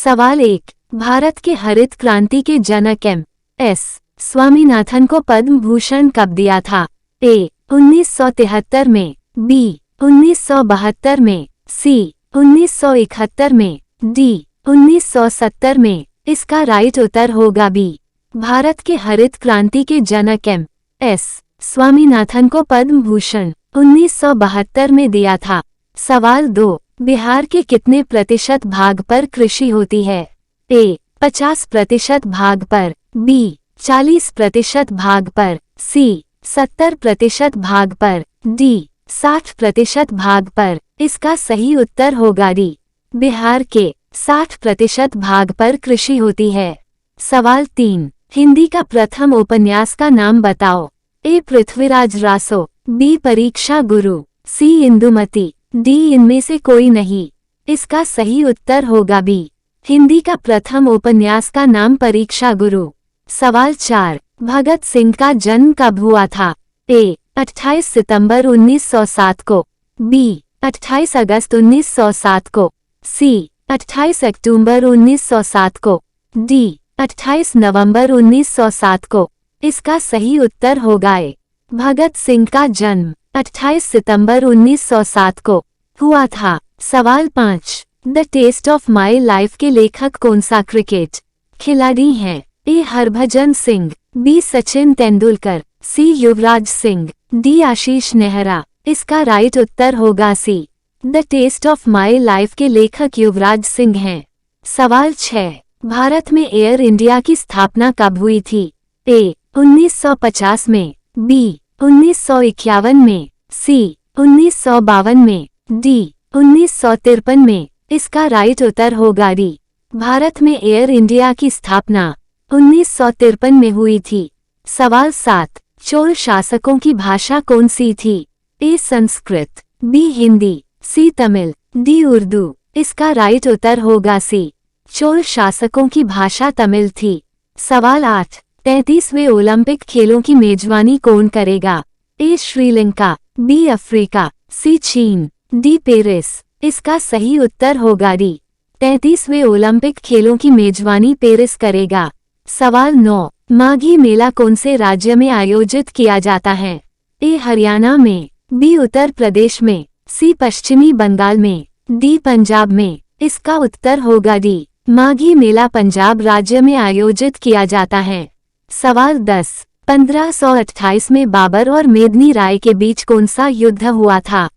सवाल 1। भारत के हरित क्रांति के जनक एस स्वामीनाथन को पद्म भूषण कब दिया था? ए 1973 में, बी 1972 में, सी 1971 में, डी 1970 में। इसका राइट उत्तर होगा बी। भारत के हरित क्रांति के जनक एस स्वामीनाथन को पद्म भूषण 1972 में दिया था। सवाल 2। बिहार के कितने प्रतिशत भाग पर कृषि होती है? ए 50% भाग पर, बी 40% भाग पर, सी 70% भाग पर, डी 60% भाग पर। इसका सही उत्तर होगा डी। बिहार के 60% भाग पर कृषि होती है। सवाल 3। हिंदी का प्रथम उपन्यास का नाम बताओ। ए पृथ्वीराज रासो, बी परीक्षा गुरु, सी इंदुमती, डी इनमें से कोई नहीं। इसका सही उत्तर होगा बी। हिंदी का प्रथम उपन्यास का नाम परीक्षा गुरु। सवाल 4। भगत सिंह का जन्म कब हुआ था? ए 28 सितंबर 1907 को, बी 28 अगस्त 1907 को, सी 28 अक्टूबर 1907 को, डी 28 नवंबर 1907 को। इसका सही उत्तर होगा ए। भगत सिंह का जन्म 28 सितंबर 1907 को हुआ था। सवाल 5। The test of my life के लेखक कौन सा क्रिकेट खिलाड़ी हैं? A Harbhajan Singh, B Sachin Tendulkar, C Yuvraj Singh, D Ashish Nehra. इसका राइट उत्तर होगा C. The test of my life के लेखक युवराज सिंह हैं। सवाल 6। भारत में एयर इंडिया की स्थापना कब हुई थी? ए 1950 में, बी 1951 में, सी 1952 में, डी 1953 में। इसका राइट उत्तर होगा डी। भारत में एयर इंडिया की स्थापना 1953 में हुई थी। सवाल 7। चोल शासकों की भाषा कौन सी थी? ए संस्कृत, बी हिंदी, सी तमिल, डी उर्दू। इसका राइट उत्तर होगा सी। चोल शासकों की भाषा तमिल थी। सवाल 8। 33वें ओलंपिक खेलों की मेजबानी कौन करेगा? ए श्रीलंका, बी अफ्रीका, सी चीन, डी पेरिस। इसका सही उत्तर होगा डी। 33वें ओलंपिक खेलों की मेजबानी पेरिस करेगा। सवाल 9। माघी मेला कौन से राज्य में आयोजित किया जाता है? ए हरियाणा में, बी उत्तर प्रदेश में, सी पश्चिमी बंगाल में, डी पंजाब में। इसका उत्तर होगा डी। माघी मेला पंजाब राज्य में आयोजित किया जाता है। सवाल 10। 1528 में बाबर और मेदिनी राय के बीच कौन सा युद्ध हुआ था?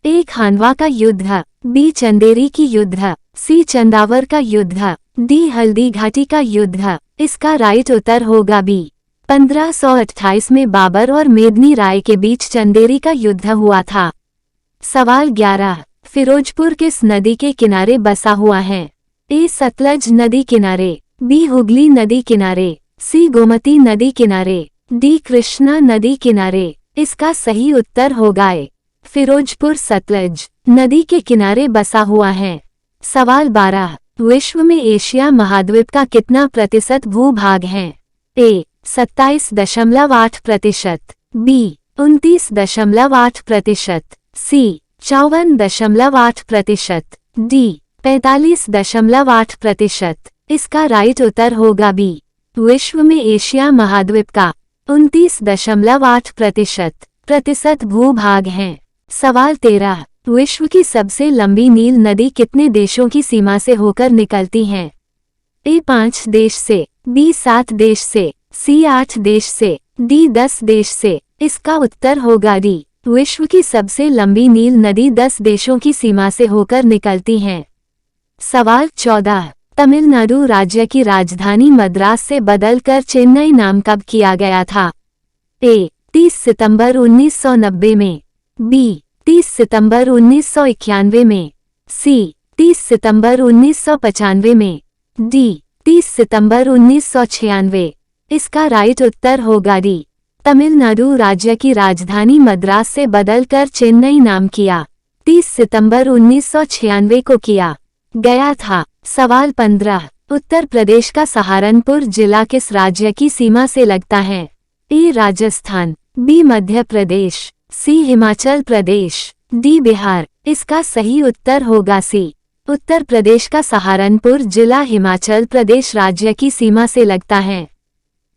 ए खानवा का युद्ध, बी चंदेरी की युद्ध, सी चंदावर का युद्ध, डी हल्दी घाटी का युद्ध। इसका राइट उत्तर होगा बी। 1528 में बाबर और मेदिनी राय के बीच चंदेरी का युद्ध हुआ था। सवाल 11। फिरोजपुर किस नदी के किनारे बसा हुआ है? ए सतलज नदी किनारे, बी हुगली नदी किनारे, सी गोमती नदी किनारे, डी कृष्णा नदी किनारे। इसका सही उत्तर होगा ए। फिरोजपुर सतलज नदी के किनारे बसा हुआ है। सवाल 12। विश्व में एशिया महाद्वीप का कितना प्रतिशत भूभाग है? ए 27.8%, बी 29.8%, सी 54.8%, डी 45.8%। इसका राइट उत्तर होगा बी। विश्व में एशिया महाद्वीप का 29.8% भूभाग है। सवाल 13। विश्व की सबसे लंबी नील नदी कितने देशों की सीमा से होकर निकलती है? ए 5 देश से, बी 7 देश से, सी 8 देश से, डी 10 देश से। इसका उत्तर होगा डी। विश्व की सबसे लंबी नील नदी 10 देशों की सीमा से होकर निकलती है। सवाल 14। तमिलनाडु राज्य की राजधानी मद्रास से बदलकर चेन्नई नाम कब किया गया था? ए 30 सितंबर 1990 में, बी 30 सितंबर 1991 में, सी 30 सितंबर 1995 में, डी 30 सितंबर 1996। इसका राइट उत्तर होगा डी। तमिलनाडु राज्य की राजधानी मद्रास से बदलकर चेन्नई नाम किया 30 सितंबर 1996 को किया गया था। सवाल 15। उत्तर प्रदेश का सहारनपुर जिला किस राज्य की सीमा से लगता है? ए राजस्थान, बी मध्य प्रदेश, सी हिमाचल प्रदेश, डी बिहार। इसका सही उत्तर होगा सी। उत्तर प्रदेश का सहारनपुर जिला हिमाचल प्रदेश राज्य की सीमा से लगता है।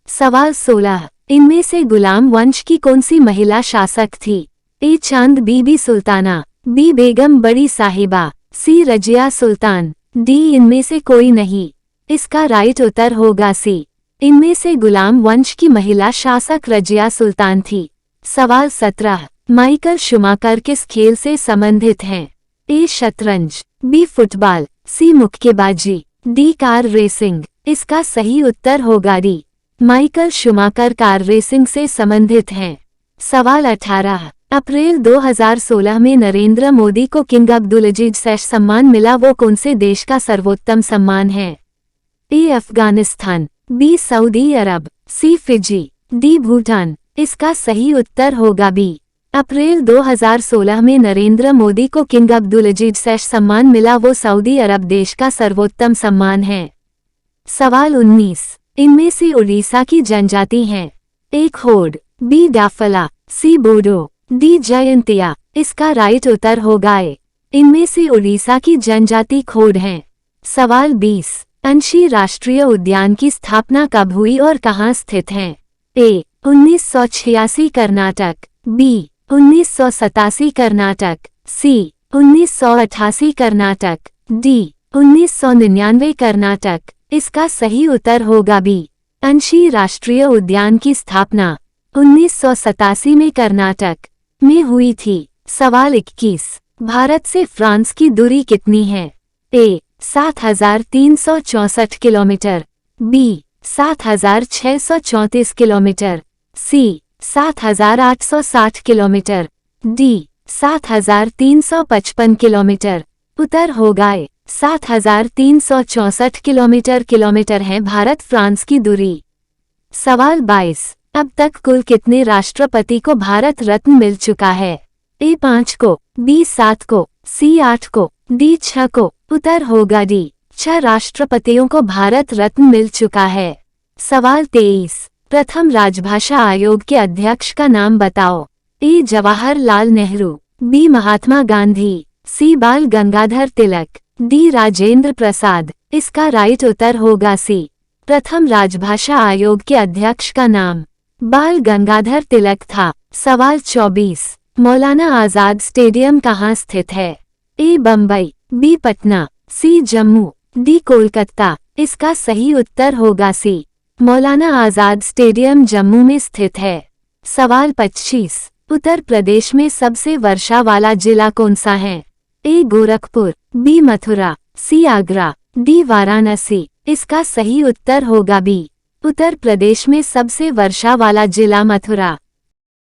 सवाल 16, इनमें से गुलाम वंश की कौन सी महिला शासक थी? ए चांद बीबी सुल्ताना, बी बेगम बड़ी साहिबा, सी रजिया सुल्तान, डी इनमें से कोई नहीं। इसका राइट उत्तर होगा सी, इनमें से गुलाम वंश की महिला शासक रजिया सुल्तान थी। सवाल 17, माइकल शूमाकर किस खेल से संबंधित हैं? ए शतरंज, बी फुटबॉल, सी मुक्केबाजी, डी कार रेसिंग। इसका सही उत्तर होगा D, Michael Schumacher car racing से संबंधित हैं। सवाल 18, अप्रैल 2016 में नरेंद्र मोदी को किंग अब्दुलजीज सम्मान मिला, वो कौन से देश का सर्वोत्तम सम्मान है? ए अफगानिस्तान, बी सऊदी अरब, सी फिजी, डी भूटान। इसका सही उत्तर होगा बी, अप्रैल 2016 में नरेंद्र मोदी को किंग अब्दुलजीज सम्मान मिला, वो सऊदी अरब देश का सर्वोत्तम सम्मान है। सवाल 19, इनमें से उड़ीसा की जनजाति हैं? ए खोड, बी डाफला, सी बोडो, डी जयंतिया। इसका राइट उत्तर होगा ए, इनमें से उड़ीसा की जनजाति खोड हैं। सवाल 20, अंशी राष्ट्रीय उद्यान की स्थापना कब हुई और कहाँ स्थित हैं? ए 1986 कर्नाटक, बी 1987 कर्नाटक, सी 1988 कर्नाटक, डी 1999 कर्नाटक। इसका सही उत्तर होगा बी, अंशी राष्ट्रीय उद्यान की स्थापना 1987 में कर्नाटक में हुई थी। सवाल 21, भारत से फ्रांस की दूरी कितनी है? ए 7364 किलोमीटर, बी 7634 किलोमीटर, सी 7860 किलोमीटर, डी 7355 किलोमीटर। उत्तर होगा ए 7364 किलोमीटर। किलोमीटर है भारत फ्रांस की दूरी। सवाल 22, अब तक कुल कितने राष्ट्रपति को भारत रत्न मिल चुका है? ए 5 को, बी 7 को, सी 8 को, डी 6 को। उत्तर होगा डी, 6 राष्ट्रपतियों को भारत रत्न मिल चुका है। सवाल 23, प्रथम राजभाषा आयोग के अध्यक्ष का नाम बताओ। ए जवाहरलाल नेहरू, बी महात्मा गांधी, सी बाल गंगाधर तिलक, डी राजेंद्र प्रसाद। इसका राइट उत्तर होगा सी, प्रथम राजभाषा आयोग के अध्यक्ष का नाम बाल गंगाधर तिलक था। सवाल 24, मौलाना आजाद स्टेडियम कहाँ स्थित है? ए बम्बई, बी पटना, सी जम्मू, डी कोलकाता। इसका सही उत्तर होगा सी, मौलाना आजाद स्टेडियम जम्मू में स्थित है। सवाल 25, उत्तर प्रदेश में सबसे वर्षा वाला जिला कौन सा है? ए गोरखपुर, बी मथुरा, सी आगरा, डी वाराणसी। इसका सही उत्तर होगा बी, उत्तर प्रदेश में सबसे वर्षा वाला जिला मथुरा।